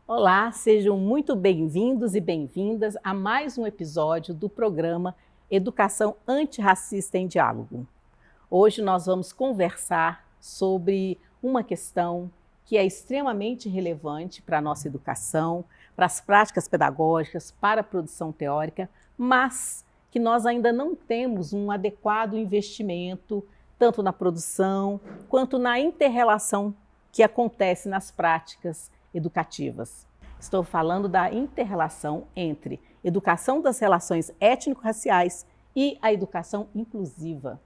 Olá, sejam muito bem-vindos e bem-vindas a mais um episódio do programa Educação Antirracista em Diálogo. Hoje nós vamos conversar sobre uma questão que é extremamente relevante para a nossa educação, para as práticas pedagógicas, para a produção teórica, mas que nós ainda não temos um adequado investimento, tanto na produção quanto na inter-relação que acontece nas práticas educativas. Estou falando da inter-relação entre educação das relações étnico-raciais e a educação inclusiva.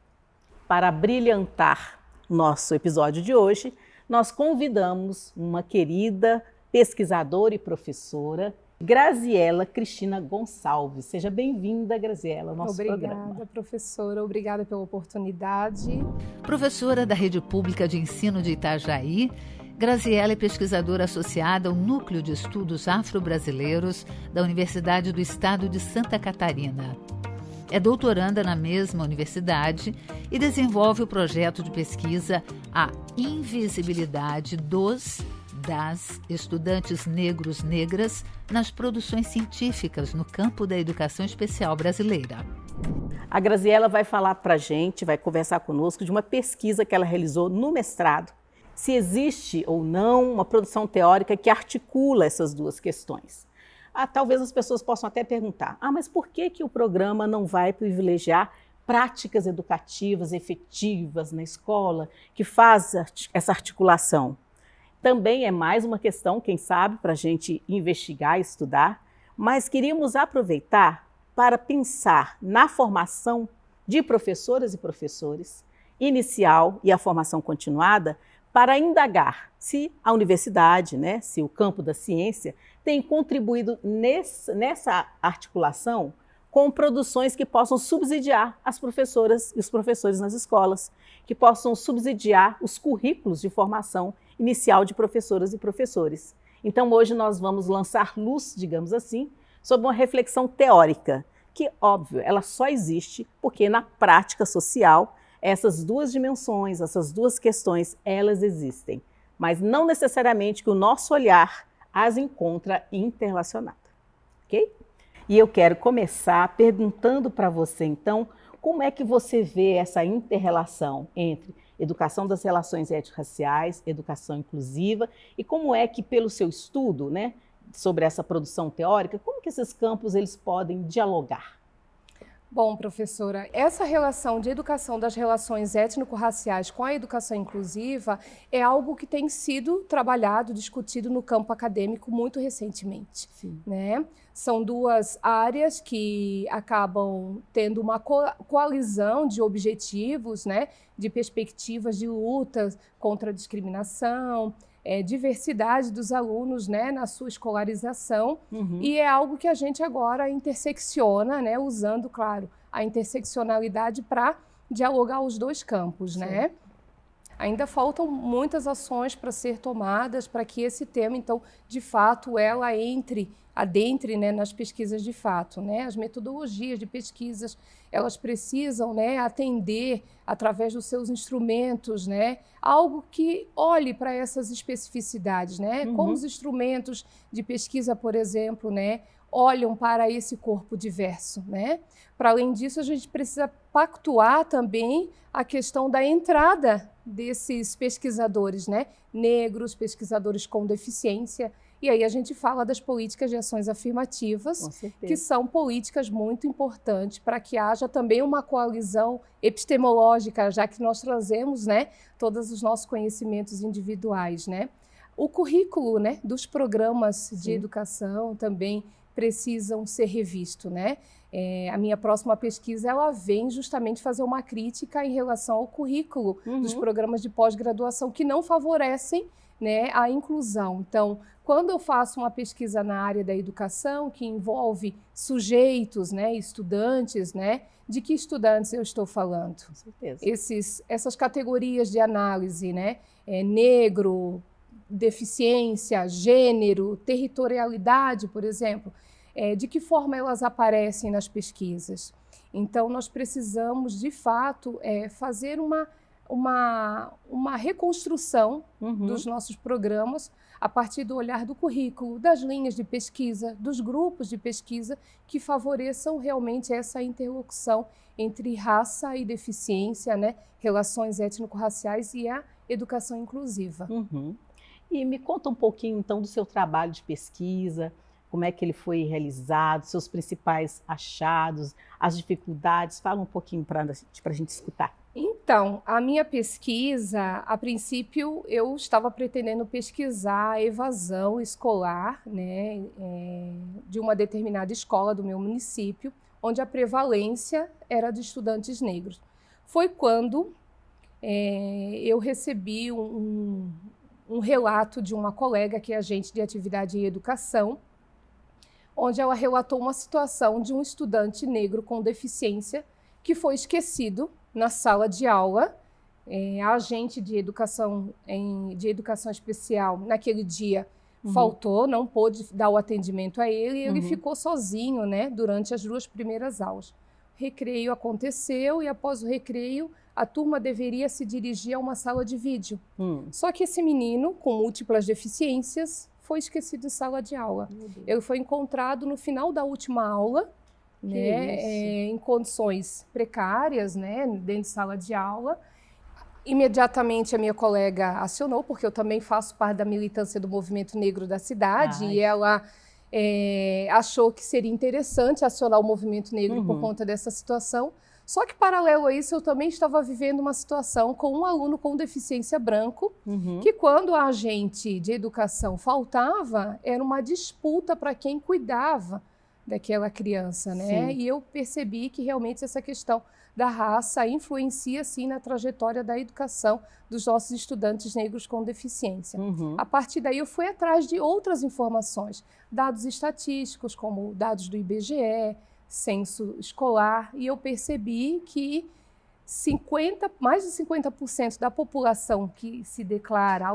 Para brilhantar nosso episódio de hoje, nós convidamos uma querida pesquisadora e professora, Graziela Cristina Gonçalves. Seja bem-vinda, Graziela, ao nosso programa. Obrigada, professora. Obrigada pela oportunidade. Professora da Rede Pública de Ensino de Itajaí, Graziela é pesquisadora associada ao Núcleo de Estudos Afro-Brasileiros da Universidade do Estado de Santa Catarina. É doutoranda na mesma universidade e desenvolve o projeto de pesquisa A Invisibilidade das estudantes negros-negras nas produções científicas no campo da educação especial brasileira. A Graziela vai falar para a gente, vai conversar conosco de uma pesquisa que ela realizou no mestrado, se existe ou não uma produção teórica que articula essas duas questões. Talvez as pessoas possam até perguntar, mas por que o programa não vai privilegiar práticas educativas efetivas na escola que faz essa articulação? Também é mais uma questão, quem sabe, para a gente investigar e estudar, mas queríamos aproveitar para pensar na formação de professoras e professores, inicial e a formação continuada, para indagar se a universidade, se o campo da ciência tem contribuído nessa articulação com produções que possam subsidiar as professoras e os professores nas escolas, que possam subsidiar os currículos de formação inicial de professoras e professores. Então, hoje nós vamos lançar luz, digamos assim, sobre uma reflexão teórica, que, óbvio, ela só existe porque na prática social essas duas dimensões, essas duas questões, elas existem, mas não necessariamente que o nosso olhar as encontra interrelacionadas, ok? E eu quero começar perguntando para você, então, como é que você vê essa inter-relação entre educação das relações étnico-raciais, educação inclusiva, e como é que, pelo seu estudo, sobre essa produção teórica, como que esses campos eles podem dialogar? Bom, professora, essa relação de educação das relações étnico-raciais com a educação inclusiva é algo que tem sido trabalhado, discutido no campo acadêmico muito recentemente. Sim. São duas áreas que acabam tendo uma coalizão de objetivos, de perspectivas de luta contra a discriminação, diversidade dos alunos na sua escolarização, e é algo que a gente agora intersecciona, usando, claro, a interseccionalidade para dialogar os dois campos. Ainda faltam muitas ações para ser tomadas para que esse tema, então, de fato, ela adentre nas pesquisas de fato. As metodologias de pesquisas, elas precisam atender, através dos seus instrumentos, algo que olhe para essas especificidades. Como os instrumentos de pesquisa, por exemplo, olham para esse corpo diverso. Para além disso, a gente precisa pactuar também a questão da entrada desses pesquisadores, negros, pesquisadores com deficiência. E aí a gente fala das políticas de ações afirmativas, que são políticas muito importantes para que haja também uma coalizão epistemológica, já que nós trazemos todos os nossos conhecimentos individuais. O currículo dos programas de educação também precisam ser revistos. A minha próxima pesquisa ela vem justamente fazer uma crítica em relação ao currículo dos programas de pós-graduação que não favorecem a inclusão. Então, quando eu faço uma pesquisa na área da educação que envolve sujeitos, estudantes, de que estudantes eu estou falando? Com certeza. Essas categorias de análise, negro, deficiência, gênero, territorialidade, por exemplo, de que forma elas aparecem nas pesquisas? Então, nós precisamos, de fato, fazer uma reconstrução dos nossos programas a partir do olhar do currículo, das linhas de pesquisa, dos grupos de pesquisa que favoreçam realmente essa interlocução entre raça e deficiência, né? Relações étnico-raciais e a educação inclusiva. E me conta um pouquinho, então, do seu trabalho de pesquisa, como é que ele foi realizado, seus principais achados, as dificuldades. Fala um pouquinho para a gente escutar. Então, a minha pesquisa, a princípio, eu estava pretendendo pesquisar a evasão escolar, né, de uma determinada escola do meu município, onde a prevalência era de estudantes negros. Foi quando eu recebi um relato de uma colega que é agente de atividade em educação, onde ela relatou uma situação de um estudante negro com deficiência que foi esquecido na sala de aula. A agente de educação especial, naquele dia, faltou, não pôde dar o atendimento a ele, e ele ficou sozinho, né, durante as 2 primeiras aulas. O recreio aconteceu e, após o recreio, a turma deveria se dirigir a uma sala de vídeo. Só que esse menino, com múltiplas deficiências, foi esquecido em sala de aula. Ele foi encontrado no final da última aula, né, em condições precárias, né, dentro de sala de aula. Imediatamente a minha colega acionou, porque eu também faço parte da militância do movimento negro da cidade, e ela achou que seria interessante acionar o movimento negro por conta dessa situação. Só que, paralelo a isso, eu também estava vivendo uma situação com um aluno com deficiência branco, que quando a agente de educação faltava, era uma disputa para quem cuidava daquela criança, né? E eu percebi que realmente essa questão da raça influencia, sim, na trajetória da educação dos nossos estudantes negros com deficiência. A partir daí, eu fui atrás de outras informações, dados estatísticos, como dados do IBGE, censo escolar, e eu percebi que mais de 50% da população que se declara,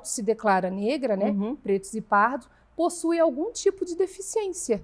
se declara negra, né, pretos e pardos, possui algum tipo de deficiência.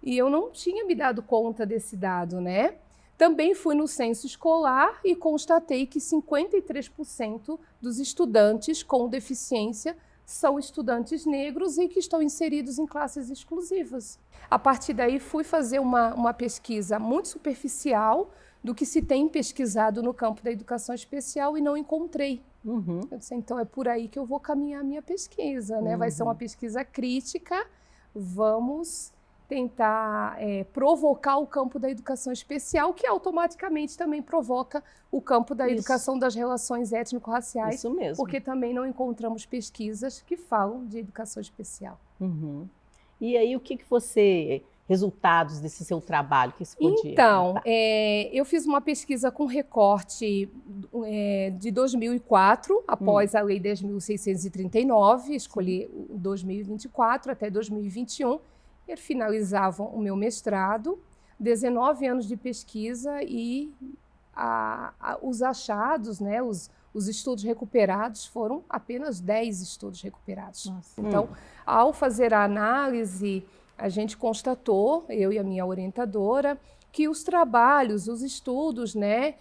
E eu não tinha me dado conta desse dado, né? Também fui no censo escolar e constatei que 53% dos estudantes com deficiência são estudantes negros e que estão inseridos em classes exclusivas. A partir daí, fui fazer uma pesquisa muito superficial do que se tem pesquisado no campo da educação especial e não encontrei. Eu disse, então é por aí que eu vou caminhar a minha pesquisa, né? Vai ser uma pesquisa crítica, vamos tentar provocar o campo da educação especial, que automaticamente também provoca o campo da educação das relações étnico-raciais. Isso mesmo. Porque também não encontramos pesquisas que falam de educação especial. E aí, resultados desse seu trabalho, que você podia Então, eu fiz uma pesquisa com recorte de 2004, após a Lei 10.639, escolhi 2024 até 2021, e finalizavam o meu mestrado, 19 anos de pesquisa e os achados, né, os estudos recuperados foram apenas 10 estudos recuperados. Então, ao fazer a análise, a gente constatou, eu e a minha orientadora, que os trabalhos, os estudos, né,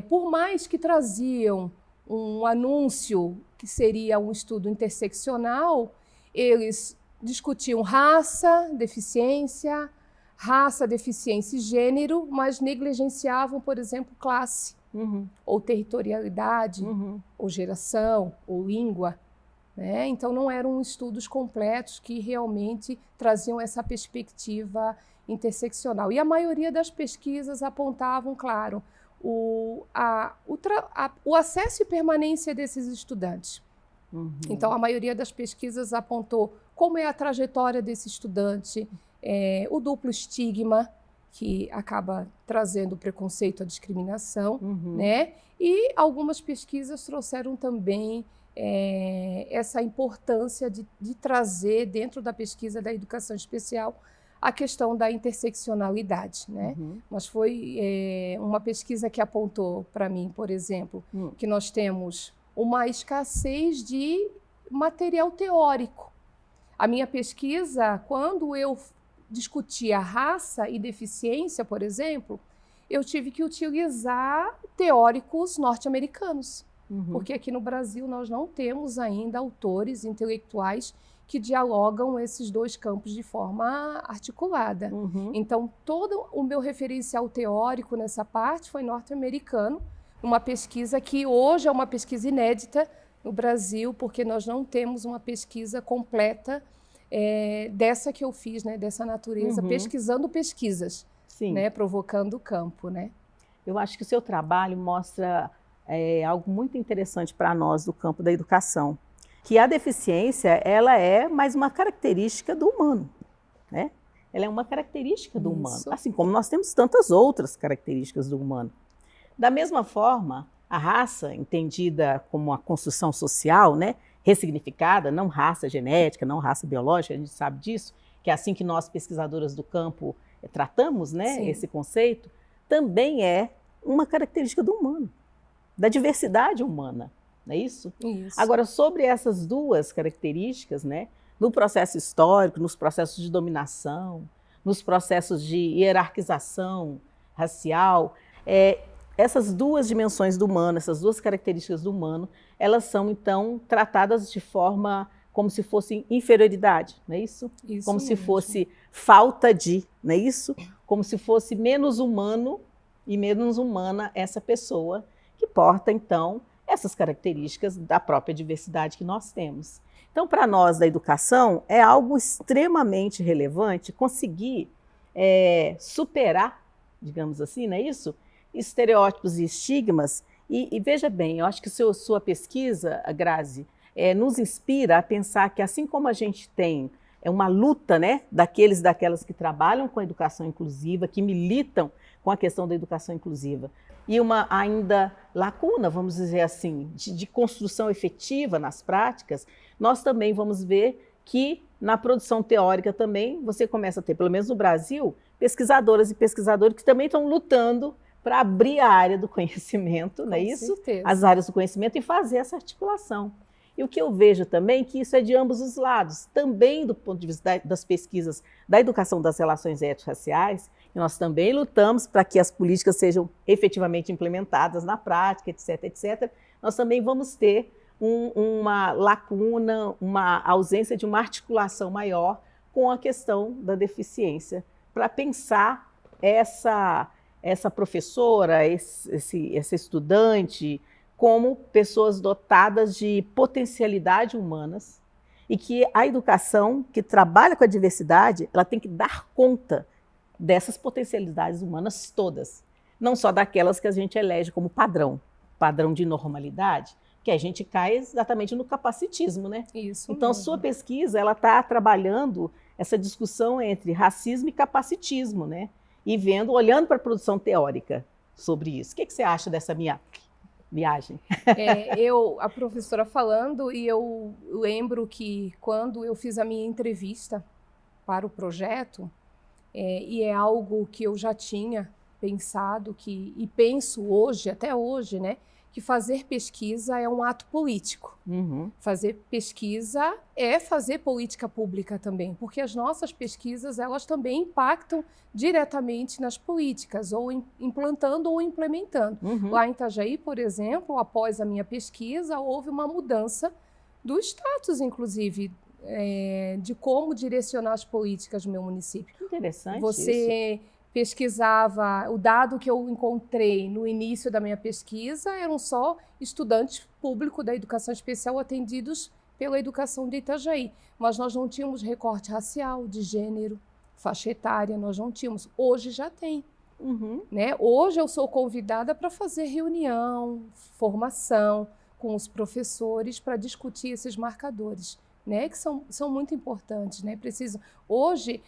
por mais que traziam um anúncio que seria um estudo interseccional, eles discutiam raça, deficiência e gênero, mas negligenciavam, por exemplo, classe, ou territorialidade, ou geração, ou língua. Né? Então, não eram estudos completos que realmente traziam essa perspectiva interseccional. E a maioria das pesquisas apontavam, claro, o acesso e permanência desses estudantes. Então, a maioria das pesquisas apontou como é a trajetória desse estudante, o duplo estigma, que acaba trazendo o preconceito, a discriminação, né? E algumas pesquisas trouxeram também essa importância de trazer dentro da pesquisa da educação especial a questão da interseccionalidade, né? Mas foi uma pesquisa que apontou para mim, por exemplo, que nós temos uma escassez de material teórico. A minha pesquisa, quando eu discutia raça e deficiência, por exemplo, eu tive que utilizar teóricos norte-americanos, Uhum. porque aqui no Brasil nós não temos ainda autores intelectuais que dialogam esses dois campos de forma articulada. Uhum. Então, todo o meu referencial teórico nessa parte foi norte-americano, uma pesquisa que hoje é uma pesquisa inédita no Brasil, porque nós não temos uma pesquisa completa dessa que eu fiz, né, dessa natureza, Uhum. pesquisando pesquisas, Sim. né, provocando o campo, né? Eu acho que o seu trabalho mostra algo muito interessante para nós do campo da educação, que a deficiência, ela é mais uma característica do humano, né? Ela é uma característica do humano, assim como nós temos tantas outras características do humano. Da mesma forma, a raça, entendida como uma construção social, né, ressignificada, não raça genética, não raça biológica, a gente sabe disso, que é assim que nós, pesquisadoras do campo, tratamos, né, Sim. esse conceito, também é uma característica do humano, da diversidade humana, não é isso? Isso. Agora, sobre essas duas características, né, no processo histórico, nos processos de dominação, nos processos de hierarquização racial, essas duas dimensões do humano, essas duas características do humano, elas são, então, tratadas de forma como se fosse inferioridade, não é isso? Isso Como se mesmo. fosse falta de, não é isso? Como se fosse menos humano e menos humana essa pessoa que porta, então, essas características da própria diversidade que nós temos. Então, para nós da educação, é algo extremamente relevante conseguir superar, digamos assim, não é isso? Estereótipos e estigmas. E veja bem, eu acho que sua pesquisa, Grazi, nos inspira a pensar que, assim como a gente tem uma luta, né, daqueles e daquelas que trabalham com a educação inclusiva, que militam com a questão da educação inclusiva, e uma ainda lacuna, vamos dizer assim, de construção efetiva nas práticas, nós também vamos ver que na produção teórica também você começa a ter, pelo menos no Brasil, pesquisadoras e pesquisadores que também estão lutando para abrir a área do conhecimento, não é isso? Certeza. As áreas do conhecimento e fazer essa articulação. E o que eu vejo também é que isso é de ambos os lados, também do ponto de vista das pesquisas da educação das relações étnico-raciais, e nós também lutamos para que as políticas sejam efetivamente implementadas na prática, etc., etc. Nós também vamos ter uma lacuna, uma ausência de uma articulação maior com a questão da deficiência, para pensar essa professora, esse estudante, como pessoas dotadas de potencialidade humanas e que a educação que trabalha com a diversidade, ela tem que dar conta dessas potencialidades humanas todas, não só daquelas que a gente elege como padrão de normalidade, que a gente cai exatamente no capacitismo, né? Isso então, mesmo. sua pesquisa, ela está trabalhando essa discussão entre racismo e capacitismo, né? E olhando para a produção teórica sobre isso. O que você acha dessa minha viagem? A professora falando, e eu lembro que quando eu fiz a minha entrevista para o projeto, e é algo que eu já tinha pensado, e penso hoje, até hoje, né, que fazer pesquisa é um ato político. Uhum. Fazer pesquisa é fazer política pública também, porque as nossas pesquisas, elas também impactam diretamente nas políticas, ou implantando ou implementando. Uhum. Lá em Itajaí, por exemplo, após a minha pesquisa, houve uma mudança do status, inclusive, de como direcionar as políticas do meu município. Interessante Você pesquisava, o dado que eu encontrei no início da minha pesquisa eram só estudantes públicos da educação especial atendidos pela educação de Itajaí, mas nós não tínhamos recorte racial, de gênero, faixa etária, nós não tínhamos. Hoje já tem. Uhum. Né? Hoje eu sou convidada para fazer reunião, formação com os professores para discutir esses marcadores, né? Que são muito importantes, né? Hoje,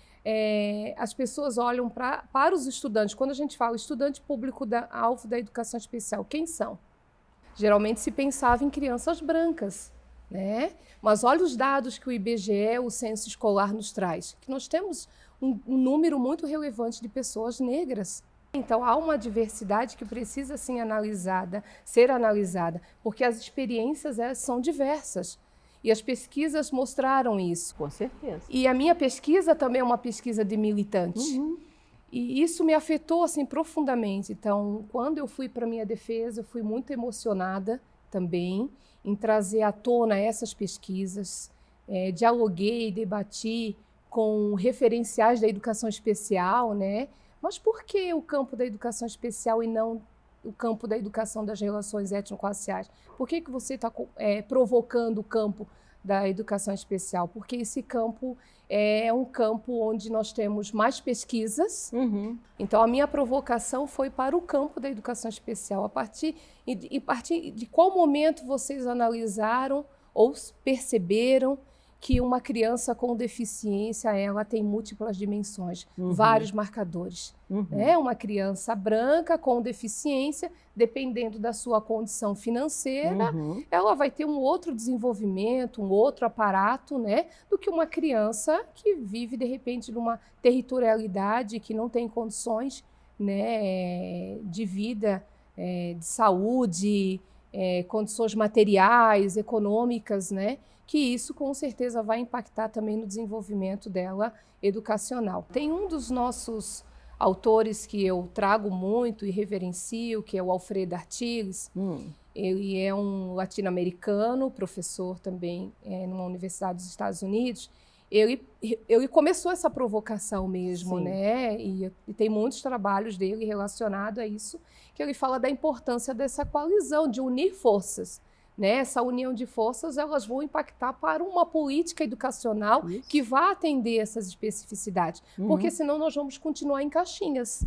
as pessoas olham para os estudantes. Quando a gente fala estudante público alvo da educação especial, quem são? Geralmente se pensava em crianças brancas, né? Mas olha os dados que o IBGE, o Censo Escolar, nos traz, que nós temos um número muito relevante de pessoas negras. Então, há uma diversidade que precisa ser analisada, porque as experiências são diversas. E as pesquisas mostraram isso. Com certeza. E a minha pesquisa também é uma pesquisa de militante. Uhum. E isso me afetou assim profundamente. Então, quando eu fui para minha defesa, eu fui muito emocionada também em trazer à tona essas pesquisas. Dialoguei, debati com referenciais da educação especial, né? Mas por que o campo da educação especial e não o campo da educação das relações étnico-raciais? Por que você está provocando o campo da educação especial? Porque esse campo é um campo onde nós temos mais pesquisas. Então, a minha provocação foi para o campo da educação especial. A partir de qual momento vocês analisaram ou perceberam que uma criança com deficiência ela tem múltiplas dimensões, vários marcadores. Uma criança branca com deficiência, dependendo da sua condição financeira, ela vai ter um outro desenvolvimento, um outro aparato, né, do que uma criança que vive, de repente, numa territorialidade que não tem condições, né, de vida, de saúde, condições materiais, econômicas, né? Que isso com certeza vai impactar também no desenvolvimento dela educacional. Tem um dos nossos autores que eu trago muito e reverencio, que é o Alfredo Artiles. Ele é um latino-americano, professor também numa universidade dos Estados Unidos. Ele começou essa provocação mesmo, né? E tem muitos trabalhos dele relacionados a isso, que ele fala da importância dessa coalizão, de unir forças. Né? Essa união de forças, elas vão impactar para uma política educacional que vá atender essas especificidades, porque senão nós vamos continuar em caixinhas.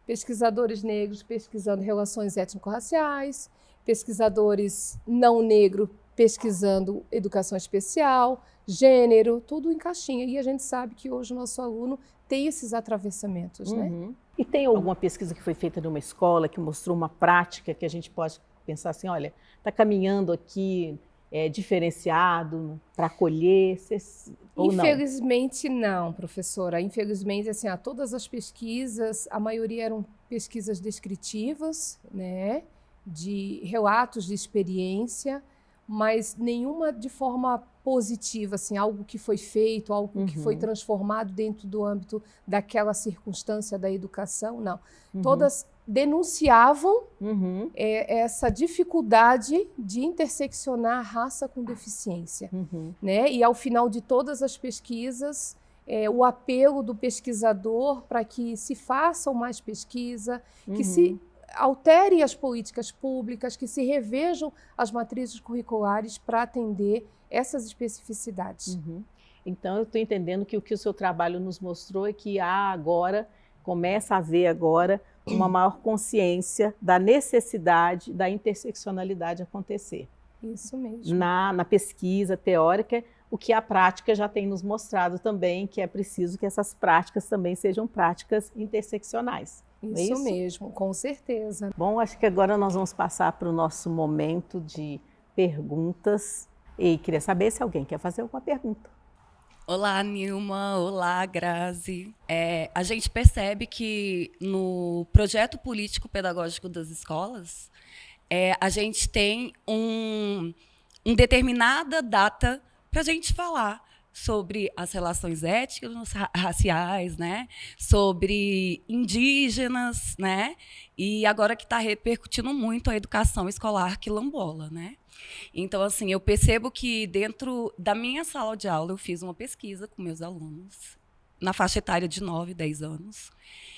Pesquisadores negros pesquisando relações étnico-raciais, pesquisadores não negros pesquisando educação especial, gênero, tudo em caixinha. E a gente sabe que hoje o nosso aluno tem esses atravessamentos. Né? E tem alguma pesquisa que foi feita numa escola que mostrou uma prática que a gente pode pensar assim, olha, está caminhando aqui diferenciado para acolher, ou não? Infelizmente não, professora. Infelizmente, assim, todas as pesquisas, a maioria eram pesquisas descritivas, né, de relatos de experiência, mas nenhuma de forma positiva, assim, algo que foi feito, algo que foi transformado dentro do âmbito daquela circunstância da educação, não. Todas denunciavam essa dificuldade de interseccionar raça com deficiência. Né? E ao final de todas as pesquisas, o apelo do pesquisador para que se façam mais pesquisa, que se alterem as políticas públicas, que se revejam as matrizes curriculares para atender essas especificidades. Então, eu estou entendendo que o que o seu trabalho nos mostrou é que começa a haver agora uma maior consciência da necessidade da interseccionalidade acontecer. Isso mesmo. Na pesquisa teórica, o que a prática já tem nos mostrado também, que é preciso que essas práticas também sejam práticas interseccionais. Isso mesmo, com certeza. Bom, acho que agora nós vamos passar para o nosso momento de perguntas. E queria saber se alguém quer fazer alguma pergunta. Olá, Nilma. Olá, Grazi. A gente percebe que no projeto político-pedagógico das escolas, a gente tem uma determinada data para a gente falar sobre as relações étnico-raciais, né? Sobre indígenas, né? E agora que está repercutindo muito a educação escolar quilombola, né? Então, assim, eu percebo que dentro da minha sala de aula eu fiz uma pesquisa com meus alunos, na faixa etária de 9, 10 anos,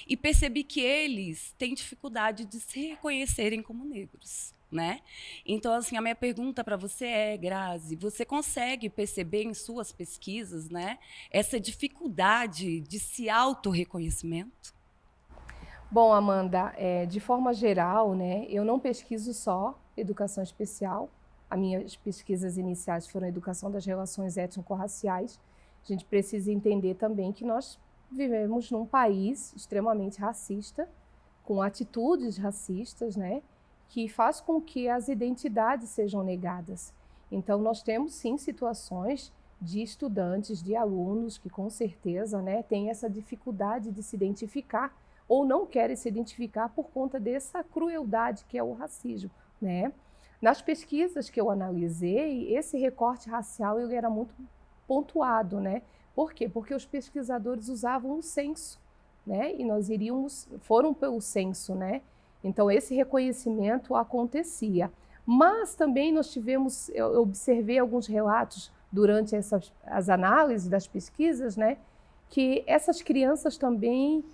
e percebi que eles têm dificuldade de se reconhecerem como negros, né? Então, assim, a minha pergunta para você Grazi, você consegue perceber em suas pesquisas, né, essa dificuldade de se autorreconhecimento? Bom, Amanda, de forma geral, né, eu não pesquiso só educação especial. As minhas pesquisas iniciais foram educação das relações étnico-raciais. A gente precisa entender também que nós vivemos num país extremamente racista, com atitudes racistas, né, que faz com que as identidades sejam negadas. Então, nós temos, sim, situações de estudantes, de alunos que, com certeza, né, têm essa dificuldade de se identificar ou não querem se identificar por conta dessa crueldade que é o racismo, né? Nas pesquisas que eu analisei, esse recorte racial ele era muito pontuado, né? Por quê? Porque os pesquisadores usavam o censo né? E nós foram pelo censo, né? Então esse reconhecimento acontecia. Mas também eu observei alguns relatos durante as análises das pesquisas, né? Que essas crianças também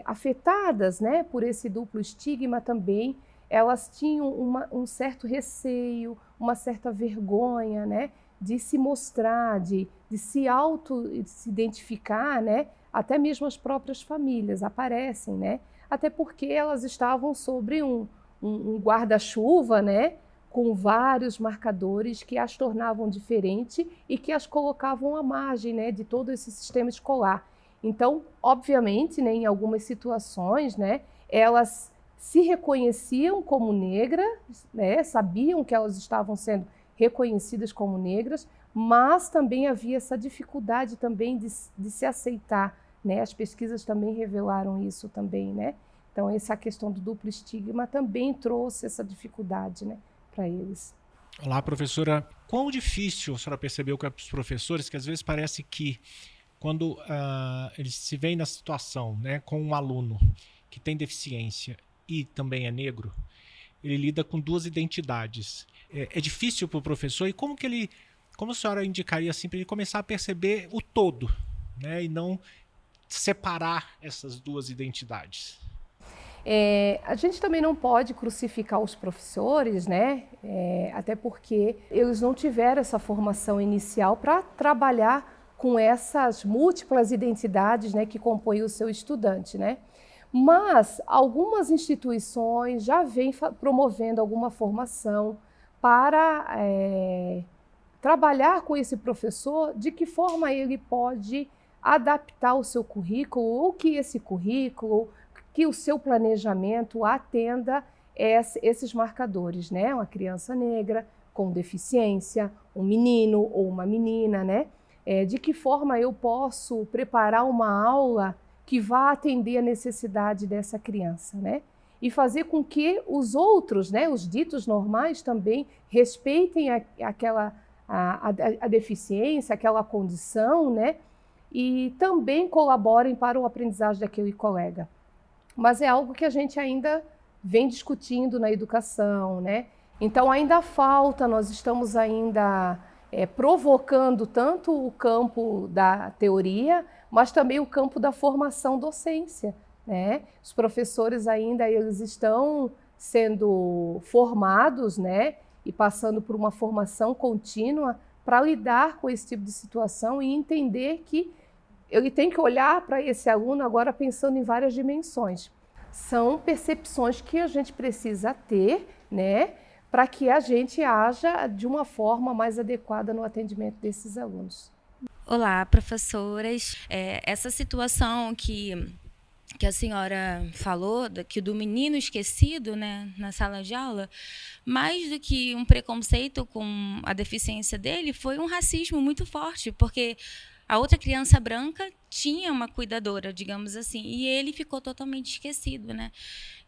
afetadas, né, por esse duplo estigma também, elas tinham um certo receio, uma certa vergonha, né, de se mostrar, de se identificar, né, até mesmo as próprias famílias aparecem, né, até porque elas estavam sobre um guarda-chuva, né, com vários marcadores que as tornavam diferentes e que as colocavam à margem, né, de todo esse sistema escolar. Então, obviamente, né, em algumas situações, né, elas se reconheciam como negras, né, sabiam que elas estavam sendo reconhecidas como negras, mas também havia essa dificuldade também de se aceitar, né? As pesquisas também revelaram isso também, né? Então, essa questão do duplo estigma também trouxe essa dificuldade, né, para eles. Olá, professora. Quão difícil a senhora percebeu com os professores, que às vezes parece que quando eles se veem na situação, né, com um aluno que tem deficiência e também é negro, ele lida com duas identidades. É difícil para o professor, e como a senhora indicaria assim, para ele começar a perceber o todo, né, e não separar essas duas identidades? A gente também não pode crucificar os professores, né? Até porque eles não tiveram essa formação inicial para trabalhar com essas múltiplas identidades, né, que compõem o seu estudante, né? Mas algumas instituições já vêm promovendo alguma formação para trabalhar com esse professor, de que forma ele pode adaptar o seu currículo, ou que esse currículo, que o seu planejamento atenda esses marcadores, né? Uma criança negra com deficiência, um menino ou uma menina, né? De que forma eu posso preparar uma aula que vá atender a necessidade dessa criança, né? E fazer com que os outros, né, os ditos normais também respeitem a deficiência, aquela condição, né? E também colaborem para o aprendizagem daquele colega. Mas é algo que a gente ainda vem discutindo na educação, né? Então ainda falta, nós estamos ainda provocando tanto o campo da teoria, mas também o campo da formação docência, né? Os professores ainda eles estão sendo formados, né? E passando por uma formação contínua para lidar com esse tipo de situação e entender que ele tem que olhar para esse aluno agora pensando em várias dimensões. São percepções que a gente precisa ter, né, para que a gente haja de uma forma mais adequada no atendimento desses alunos. Olá, professoras. Essa situação que a senhora falou, que do menino esquecido, né, na sala de aula, mais do que um preconceito com a deficiência dele, foi um racismo muito forte, porque a outra criança branca tinha uma cuidadora, digamos assim, e ele ficou totalmente esquecido, né?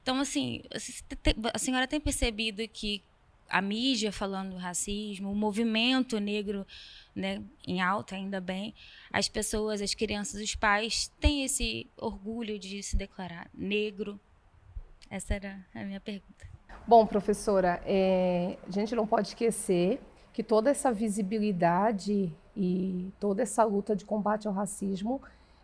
Então, assim, a senhora tem percebido que a mídia falando do racismo, o movimento negro, né, em alta, ainda bem, as pessoas, as crianças, os pais têm esse orgulho de se declarar negro? Essa era a minha pergunta. Bom, professora, a gente não pode esquecer que toda essa visibilidade e toda essa luta de combate ao racismo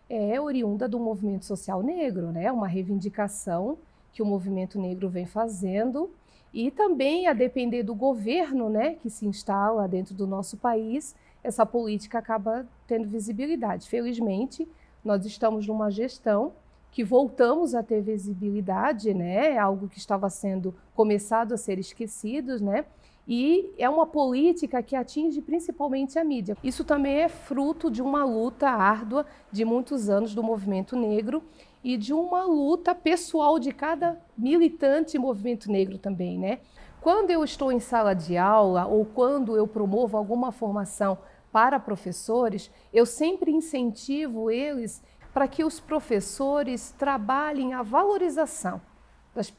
é oriunda do movimento social negro, né? Uma reivindicação que o movimento negro vem fazendo, e também, a depender do governo, né, que se instala dentro do nosso país, essa política acaba tendo visibilidade. Felizmente, nós estamos numa gestão que voltamos a ter visibilidade, né, algo que estava sendo começado a ser esquecido, né, e é uma política que atinge principalmente a mídia. Isso também é fruto de uma luta árdua de muitos anos do movimento negro e de uma luta pessoal de cada militante movimento negro também, né? Quando eu estou em sala de aula ou quando eu promovo alguma formação para professores, eu sempre incentivo eles para que os professores trabalhem a valorização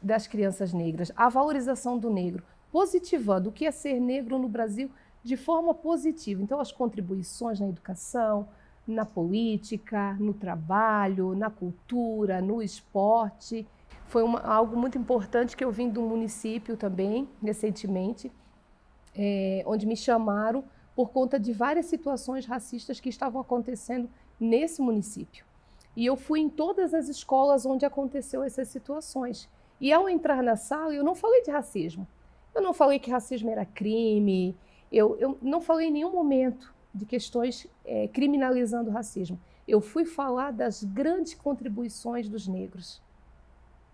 das crianças negras, a valorização do negro, positivando o que é ser negro no Brasil de forma positiva. Então, as contribuições na educação, na política, no trabalho, na cultura, no esporte. Foi algo muito importante que eu vim do município também, recentemente, onde me chamaram por conta de várias situações racistas que estavam acontecendo nesse município. E eu fui em todas as escolas onde aconteceu essas situações. E ao entrar na sala, eu não falei de racismo. Eu não falei que racismo era crime. Eu não falei em nenhum momento de questões criminalizando o racismo. Eu fui falar das grandes contribuições dos negros.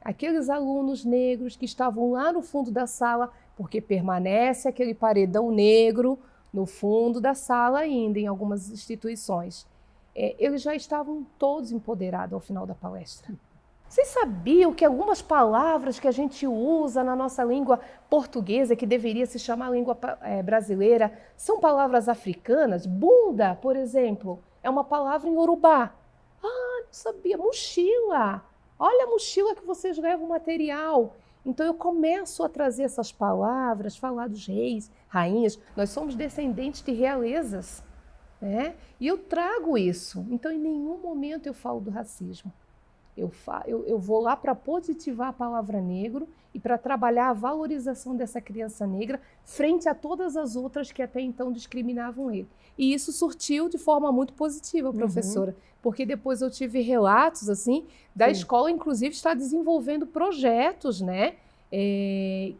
Aqueles alunos negros que estavam lá no fundo da sala, porque permanece aquele paredão negro no fundo da sala ainda, em algumas instituições. Eles já estavam todos empoderados ao final da palestra. Vocês sabiam que algumas palavras que a gente usa na nossa língua portuguesa, que deveria se chamar língua brasileira, são palavras africanas? Bunda, por exemplo, é uma palavra em Yorubá. Ah, não sabia. Mochila. Olha a mochila que vocês levam material. Então eu começo a trazer essas palavras, falar dos reis, rainhas. Nós somos descendentes de realezas, né? E eu trago isso. Então em nenhum momento eu falo do racismo. Eu vou lá para positivar a palavra negro e para trabalhar a valorização dessa criança negra frente a todas as outras que até então discriminavam ele. E isso surtiu de forma muito positiva, professora, porque depois eu tive relatos assim da escola, inclusive, estar desenvolvendo projetos, né,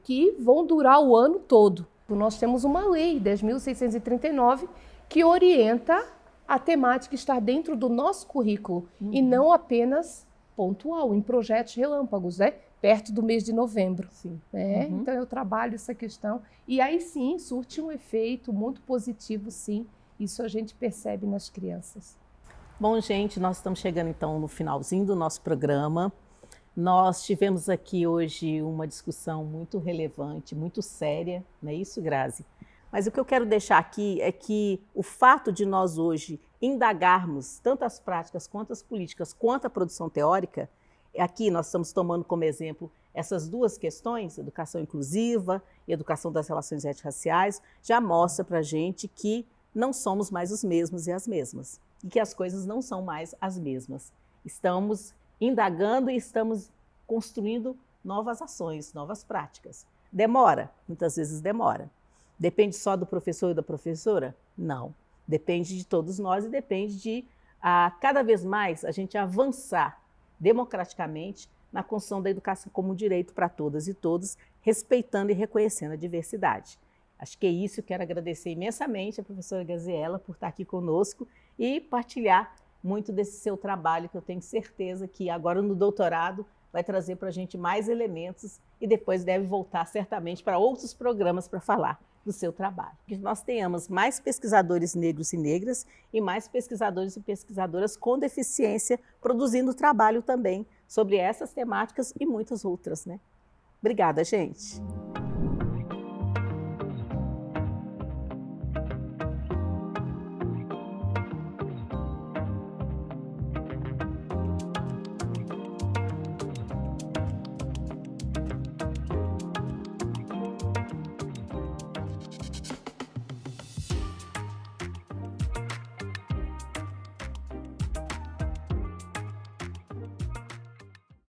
que vão durar o ano todo. Nós temos uma lei, 10.639, que orienta a temática estar dentro do nosso currículo e não apenas pontual, em projetos relâmpagos, né? Perto do mês de novembro. Né? Então eu trabalho essa questão e aí sim surte um efeito muito positivo, sim. Isso a gente percebe nas crianças. Bom, gente, nós estamos chegando então no finalzinho do nosso programa. Nós tivemos aqui hoje uma discussão muito relevante, muito séria, não é isso, Grazi? Mas o que eu quero deixar aqui é que o fato de nós hoje indagarmos tanto as práticas quanto as políticas, quanto a produção teórica, aqui nós estamos tomando como exemplo essas duas questões, educação inclusiva e educação das relações étnico-raciais, já mostra para a gente que não somos mais os mesmos e as mesmas, e que as coisas não são mais as mesmas. Estamos indagando e estamos construindo novas ações, novas práticas. Demora? Muitas vezes demora. Depende só do professor e da professora? Não. Depende de todos nós e depende de, cada vez mais, a gente avançar democraticamente na construção da educação como um direito para todas e todos, respeitando e reconhecendo a diversidade. Acho que é isso. Eu quero agradecer imensamente a professora Graziela por estar aqui conosco e partilhar muito desse seu trabalho, que eu tenho certeza que agora no doutorado vai trazer para a gente mais elementos e depois deve voltar certamente para outros programas para falar do seu trabalho. Que nós tenhamos mais pesquisadores negros e negras e mais pesquisadores e pesquisadoras com deficiência produzindo trabalho também sobre essas temáticas e muitas outras, né? Obrigada, gente.